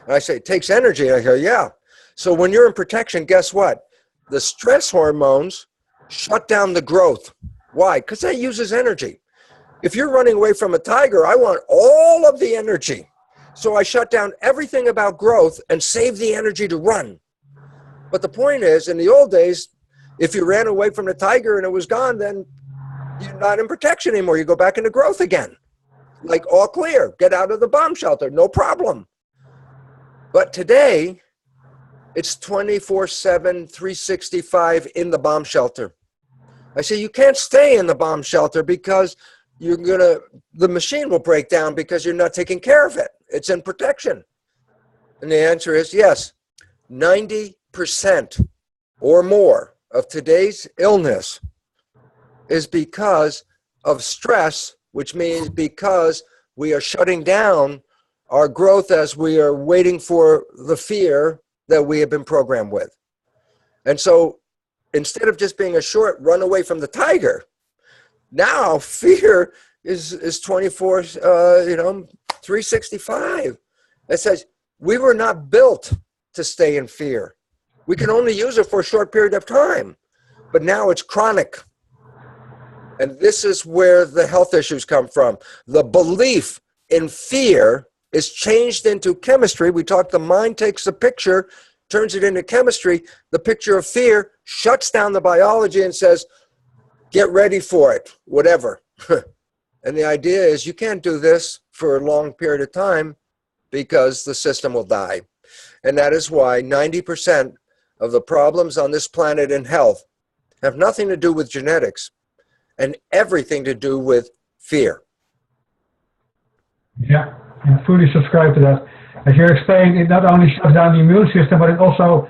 S2: And I say, it takes energy. And I go, yeah. So when you're in protection, guess what? The stress hormones shut down the growth. Why? Because that uses energy. If you're running away from a tiger, I want all of the energy. So I shut down everything about growth and save the energy to run. But the point is, in the old days, if you ran away from the tiger and it was gone, then you're not in protection anymore. You go back into growth again. Like all clear, get out of the bomb shelter, no problem. But today, it's 24/7, 365 in the bomb shelter. I say, you can't stay in the bomb shelter because the machine will break down because you're not taking care of it. It's in protection. And the answer is yes. 90% or more of today's illness is because of stress, which means because we are shutting down our growth as we are waiting for the fear that we have been programmed with. And so instead of just being a short run away from the tiger, now fear is 24, 365. It says we were not built to stay in fear. We can only use it for a short period of time, but now it's chronic. And this is where the health issues come from. The belief in fear is changed into chemistry. We talked, the mind takes the picture, turns it into chemistry. The picture of fear shuts down the biology and says, get ready for it, whatever. And the idea is you can't do this for a long period of time because the system will die. And that is why 90% of the problems on this planet in health have nothing to do with genetics and everything to do with fear.
S1: Yeah, I fully subscribe to that. As you're explaining, it not only shuts down the immune system, but it also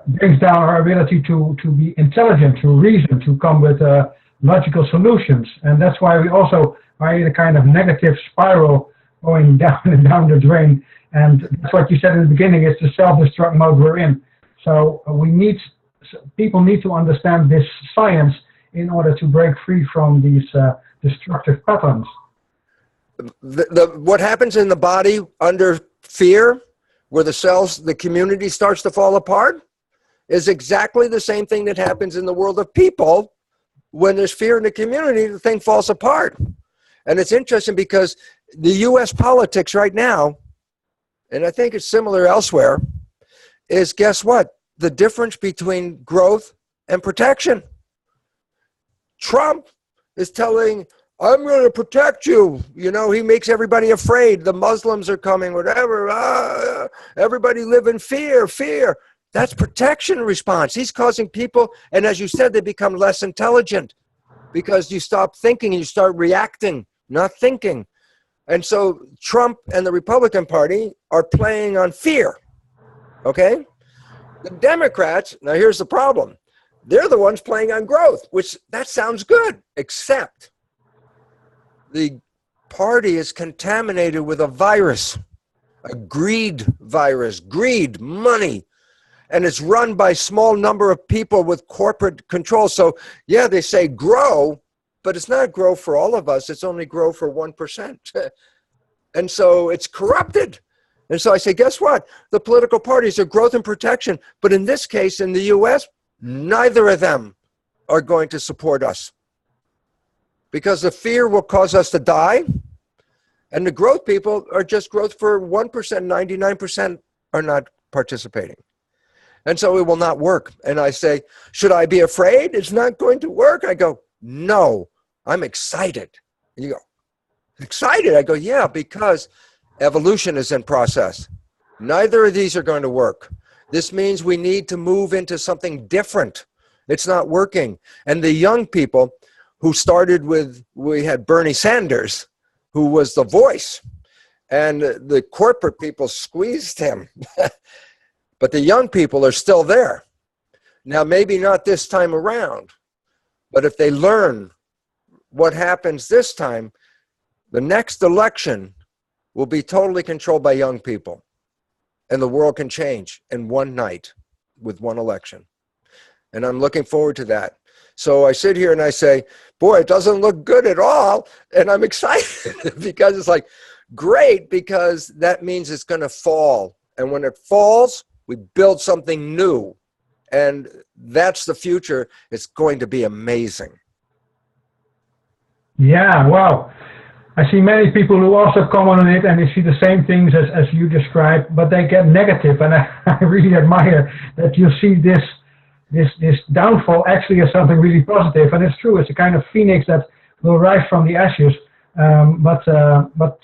S1: brings down our ability to be intelligent, to reason, to come with logical solutions. And that's why we also are in a kind of negative spiral going down and down the drain. And that's what you said in the beginning, it's the self-destruct mode we're in. So people need to understand this science in order to break free from these destructive patterns.
S2: What happens in the body under fear, where the cells, the community starts to fall apart, is exactly the same thing that happens in the world of people. When there's fear in the community, the thing falls apart. And it's interesting because the US politics right now, and I think it's similar elsewhere, is guess what? The difference between growth and protection. Trump is telling, I'm going to protect you. You know, he makes everybody afraid. The Muslims are coming, whatever. Everybody live in fear, fear. That's protection response. He's causing people, and as you said, they become less intelligent because you stop thinking and you start reacting, not thinking. And so Trump and the Republican Party are playing on fear, okay? The Democrats, now here's the problem. They're the ones playing on growth, which that sounds good, except the party is contaminated with a virus, a greed virus, greed, money, and it's run by a small number of people with corporate control. So yeah, they say grow, but it's not grow for all of us. It's only grow for 1%. And so it's corrupted. And so I say, guess what? The political parties are growth and protection. But in this case, in the US, neither of them are going to support us. Because the fear will cause us to die. And the growth people are just growth for 1%, 99% are not participating. And so it will not work. And I say, should I be afraid it's not going to work? I go, no, I'm excited. And you go, excited? I go, yeah, because evolution is in process. Neither of these are going to work. This means we need to move into something different. It's not working. And the young people who started with, we had Bernie Sanders, who was the voice, and the corporate people squeezed him. But the young people are still there. Now, maybe not this time around, but if they learn what happens this time, the next election will be totally controlled by young people. And the world can change in one night with one election. And I'm looking forward to that. So I sit here and I say, boy, it doesn't look good at all. And I'm excited because it's like, great, because that means it's going to fall. And when it falls, we build something new. And that's the future. It's going to be amazing.
S1: Yeah, wow. I see many people who also comment on it and they see the same things as you described, but they get negative. And I really admire that you see this downfall actually as something really positive. And it's true, it's a kind of phoenix that will rise from the ashes. But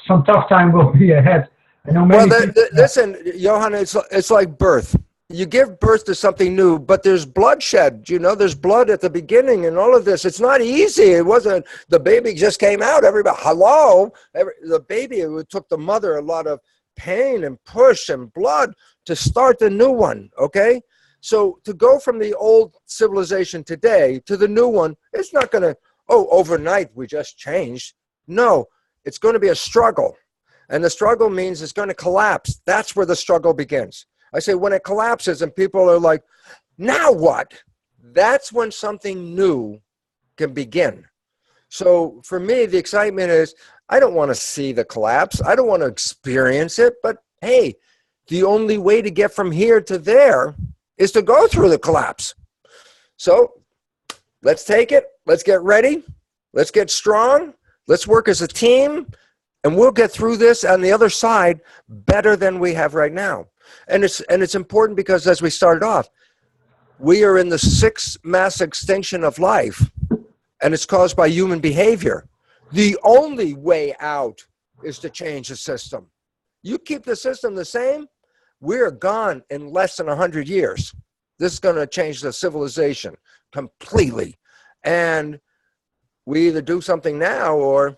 S1: some tough time will be ahead. I know many
S2: listen, Johan, it's like birth. You give birth to something new, but there's bloodshed. You know, there's blood at the beginning and all of this. It's not easy. It wasn't, the baby just came out. Everybody, hello. The baby, it took the mother a lot of pain and push and blood to start the new one, okay? So to go from the old civilization today to the new one, it's not going to, overnight we just changed. No, it's going to be a struggle. And the struggle means it's going to collapse. That's where the struggle begins. I say when it collapses and people are like, now what? That's when something new can begin. So for me, the excitement is, I don't want to see the collapse. I don't want to experience it. But hey, the only way to get from here to there is to go through the collapse. So let's take it. Let's get ready. Let's get strong. Let's work as a team. And we'll get through this on the other side better than we have right now. And it's important because, as we started off, we are in the sixth mass extinction of life, and it's caused by human behavior. The only way out is to change the system. You keep the system the same, we're gone in less than 100 years. This is going to change the civilization completely. And we either do something now or,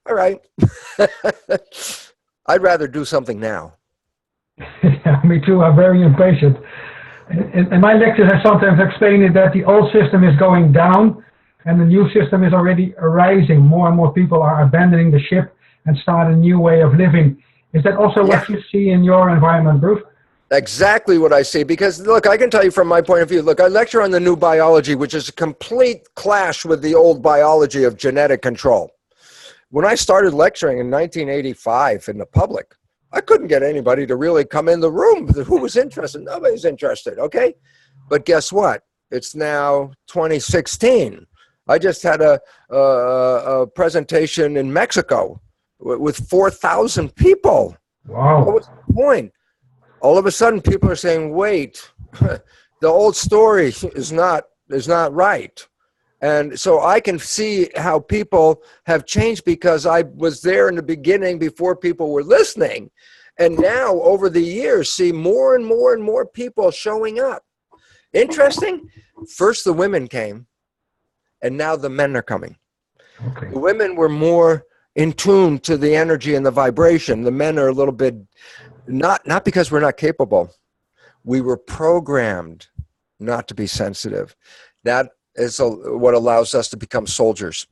S2: all right, I'd rather do something now.
S1: Yeah, me too. I'm very impatient. In my lectures, I sometimes explain it that the old system is going down and the new system is already arising. More and more people are abandoning the ship and start a new way of living. Is that also what you see in your environment, Bruce?
S2: Exactly what I see. Because, look, I can tell you from my point of view, look, I lecture on the new biology, which is a complete clash with the old biology of genetic control. When I started lecturing in 1985 in the public, I couldn't get anybody to really come in the room who was interested. Nobody's interested, okay? But guess what? It's now 2016. I just had a presentation in Mexico with 4,000 people.
S1: Wow.
S2: What was the point? All of a sudden, people are saying, wait, the old story is not right. And so I can see how people have changed because I was there in the beginning before people were listening. And now, over the years, see more and more and more people showing up. Interesting. First, the women came, and now the men are coming. Okay. The women were more in tune to the energy and the vibration. The men are a little bit, not because we're not capable. We were programmed not to be sensitive. That is what allows us to become soldiers.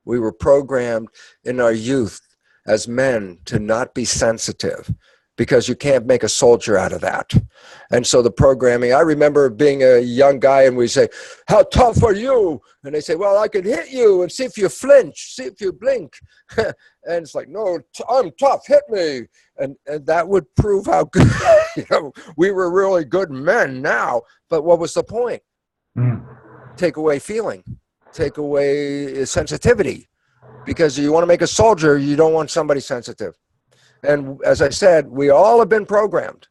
S2: We were programmed in our youth as men to not be sensitive because you can't make a soldier out of that. And so the programming, I remember being a young guy and we say, how tough are you? And they say, well, I can hit you and see if you flinch, see if you blink. And it's like, no, I'm tough, hit me. And that would prove how good, we were really good men now. But what was the point? Take away feeling, take away sensitivity. Because you want to make a soldier, you don't want somebody sensitive. And as I said, we all have been programmed.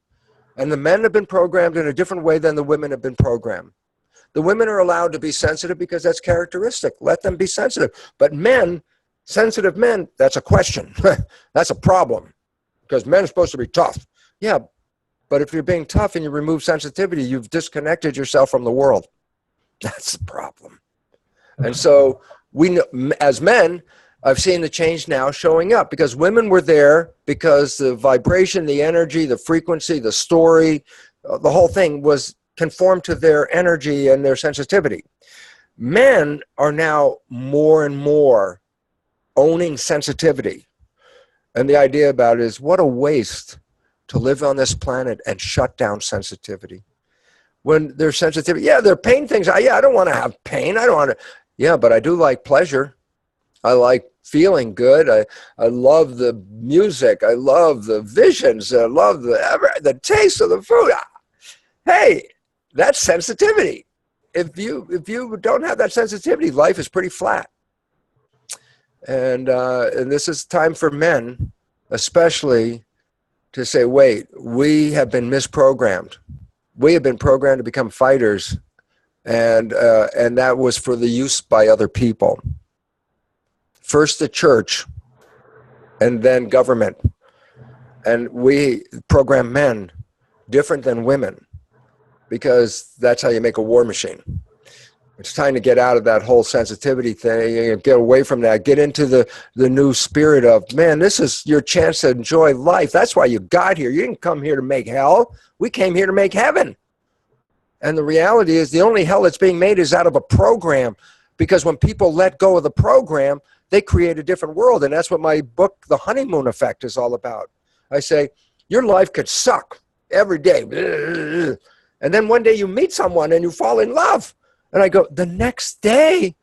S2: And the men have been programmed in a different way than the women have been programmed. The women are allowed to be sensitive because that's characteristic. Let them be sensitive. But men, sensitive men, that's a question. That's a problem. Because men are supposed to be tough. Yeah, but if you're being tough and you remove sensitivity, you've disconnected yourself from the world. That's the problem. And so we, as men, I've seen the change now showing up because women were there because the vibration, the energy, the frequency, the story, the whole thing was conformed to their energy and their sensitivity. Men are now more and more owning sensitivity. And the idea about it is what a waste to live on this planet and shut down sensitivity. When there's sensitivity, yeah, there are pain things. I don't want to have pain. I don't want to. Yeah, but I do like pleasure. I like feeling good. I love the music. I love the visions. I love the taste of the food. Hey, that's sensitivity. If you don't have that sensitivity, life is pretty flat. And this is time for men, especially, to say, wait, we have been misprogrammed. We have been programmed to become fighters, and that was for the use by other people. First the church, and then government. And we program men different than women because that's how you make a war machine. It's time to get out of that whole sensitivity thing, get away from that, get into the new spirit of, man, this is your chance to enjoy life. That's why you got here. You didn't come here to make hell. We came here to make heaven. And the reality is the only hell that's being made is out of a program, because when people let go of the program, they create a different world. And that's what my book, The Honeymoon Effect, is all about. I say, your life could suck every day. And then one day you meet someone and you fall in love. And I go, the next day,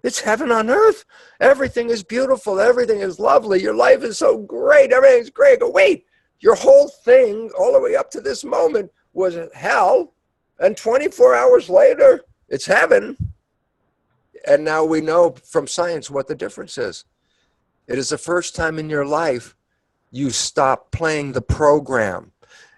S2: it's heaven on earth. Everything is beautiful. Everything is lovely. Your life is so great. Everything's great. I go, wait, your whole thing all the way up to this moment was hell. And 24 hours later, it's heaven. And now we know from science what the difference is. It is the first time in your life you stop playing the program.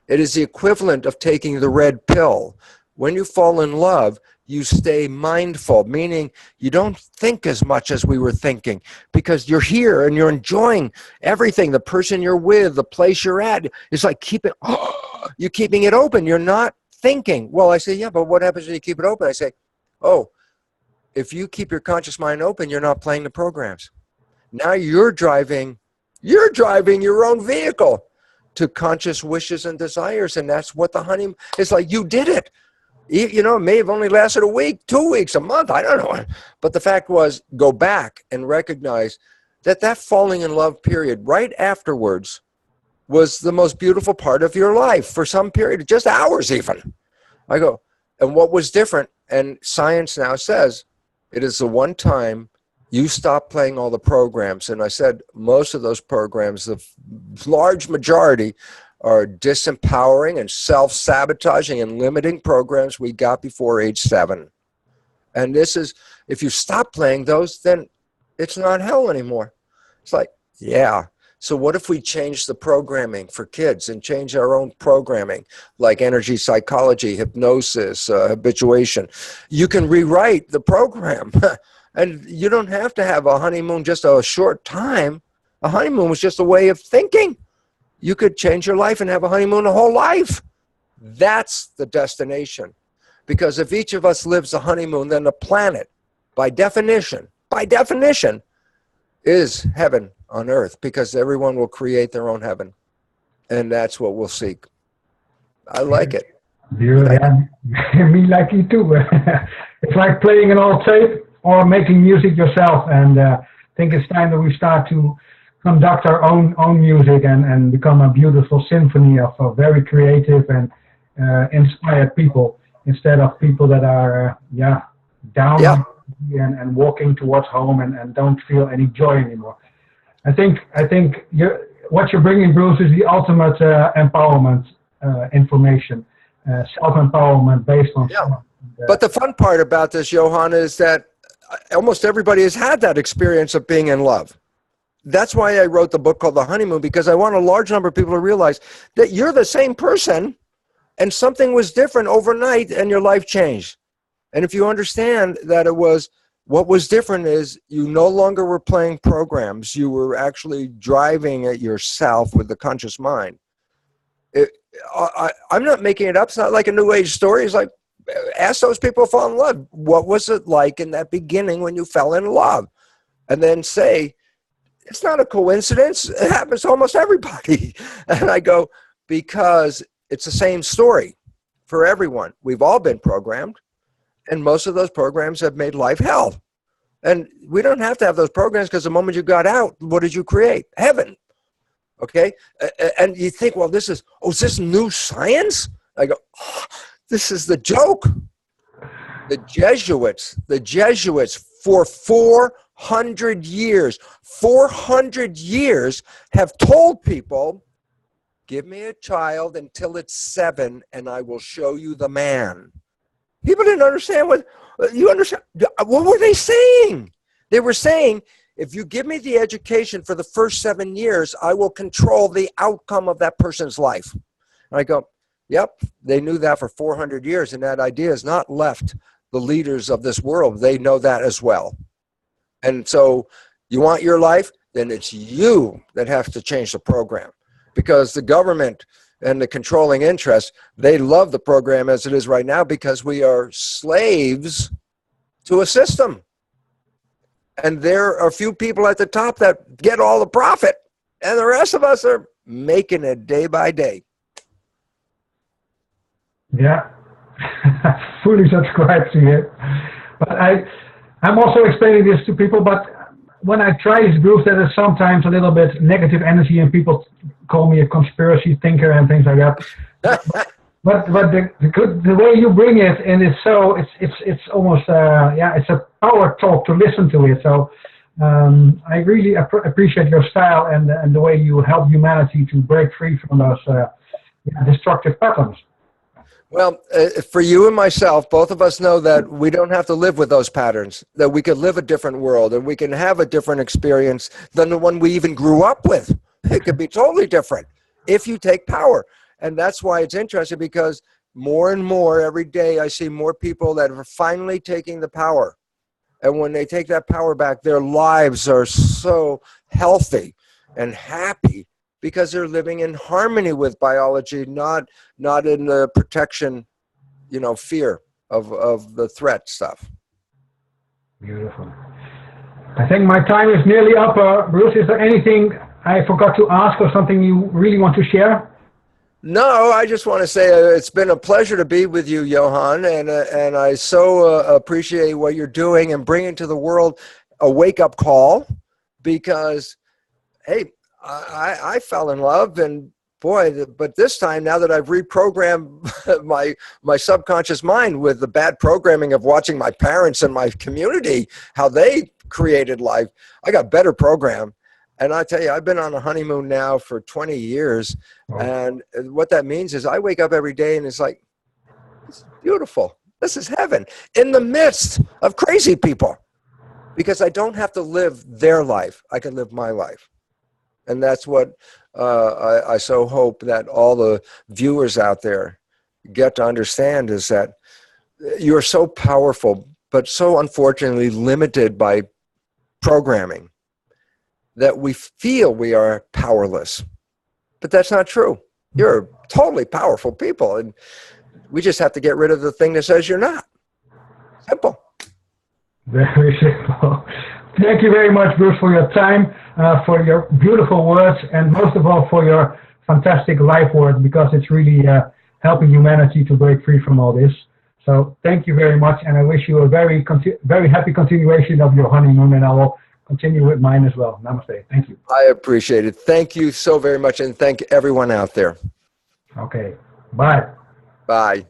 S2: It is the equivalent of taking the red pill. When you fall in love, you stay mindful, meaning you don't think as much as we were thinking because you're here and you're enjoying everything, the person you're with, the place you're at. It's like you're keeping it open. You're not thinking. Well, I say, yeah, but what happens when you keep it open? I say, oh, if you keep your conscious mind open, you're not playing the programs. Now you're driving your own vehicle to conscious wishes and desires. And that's what the honeymoon, it's like you did it. You know, it may have only lasted a week, 2 weeks, a month, I don't know. But the fact was, go back and recognize that that falling in love period right afterwards was the most beautiful part of your life for some period, just hours even. I go, and what was different, and science now says, it is the one time you stop playing all the programs. And I said, most of those programs, the large majority, are disempowering and self-sabotaging and limiting programs we got before age 7. And this is, if you stop playing those, then it's not hell anymore. It's like, yeah. So what if we change the programming for kids and change our own programming, like energy psychology, hypnosis, habituation? You can rewrite the program. And you don't have to have a honeymoon just a short time. A honeymoon was just a way of thinking. You could change your life and have a honeymoon a whole life. That's the destination. Because if each of us lives a honeymoon, then the planet, by definition, is heaven on earth, because everyone will create their own heaven. And that's what we'll seek. I like it.
S1: Yeah, me like you too. It's like playing an old tape or making music yourself. And I think it's time that we start to conduct our own music and become a beautiful symphony of very creative and inspired people, instead of people that are down and walking towards home and don't feel any joy anymore. I think what you're bringing, Bruce, is the ultimate empowerment information, self-empowerment based on.
S2: But the fun part about this, Johan, is that almost everybody has had that experience of being in love. That's why I wrote the book called The Honeymoon, because I want a large number of people to realize that you're the same person and something was different overnight and your life changed. And if you understand that what was different is you no longer were playing programs. You were actually driving it yourself with the conscious mind. I'm not making it up. It's not like a new age story. It's like, ask those people who fall in love. What was it like in that beginning when you fell in love? And then say, it's not a coincidence. It happens to almost everybody. And I go, because it's the same story for everyone. We've all been programmed, and most of those programs have made life hell. And we don't have to have those programs, because the moment you got out, what did you create? Heaven. Okay? And you think, well, is this new science? I go, this is the joke. The Jesuits for 400 years have told people, give me a child until it's 7 and I will show you the man. People didn't understand what were they saying? They were saying, if you give me the education for the first 7 years, I will control the outcome of that person's life. And I go, yep, they knew that for 400 years, and that idea has not left the leaders of this world. They know that as well. And so you want your life, then it's you that have to change the program, because the government and the controlling interests, they love the program as it is right now, because we are slaves to a system. And there are a few people at the top that get all the profit, and the rest of us are making it day by day.
S1: Yeah, fully subscribe to it. But I'm also explaining this to people, but when I try this, Bruce, there is sometimes a little bit negative energy, and people call me a conspiracy thinker and things like that. But the way you bring it, and it's almost it's a power talk to listen to it. So I really appreciate your style and the way you help humanity to break free from those destructive patterns.
S2: Well, for you and myself, both of us know that we don't have to live with those patterns, that we could live a different world and we can have a different experience than the one we even grew up with. It could be totally different if you take power. And that's why it's interesting, because more and more every day I see more people that are finally taking the power. And when they take that power back, their lives are so healthy and happy, because they're living in harmony with biology, not in the protection, fear of the threat stuff.
S1: Beautiful. I think my time is nearly up. Bruce, is there anything I forgot to ask or something you really want to share?
S2: No, I just want to say it's been a pleasure to be with you, Johan, and I so appreciate what you're doing and bringing to the world a wake-up call, because, hey, I fell in love, and boy, but this time, now that I've reprogrammed my subconscious mind with the bad programming of watching my parents and my community, how they created life, I got better program. And I tell you, I've been on a honeymoon now for 20 years.
S1: Wow.
S2: And what that means is I wake up every day and it's like, it's beautiful. This is heaven in the midst of crazy people, because I don't have to live their life. I can live my life. And that's what I so hope that all the viewers out there get to understand, is that you're so powerful, but so unfortunately limited by programming, that we feel we are powerless. But that's not true. You're totally powerful people, and we just have to get rid of the thing that says you're not. Simple.
S1: Very simple. Thank you very much, Bruce, for your time, for your beautiful words, and most of all for your fantastic life work, because it's really helping humanity to break free from all this. So thank you very much, and I wish you a very happy continuation of your honeymoon, and I will continue with mine as well. Namaste. Thank you.
S2: I appreciate it. Thank you so very much, and thank everyone out there.
S1: Okay. Bye.
S2: Bye.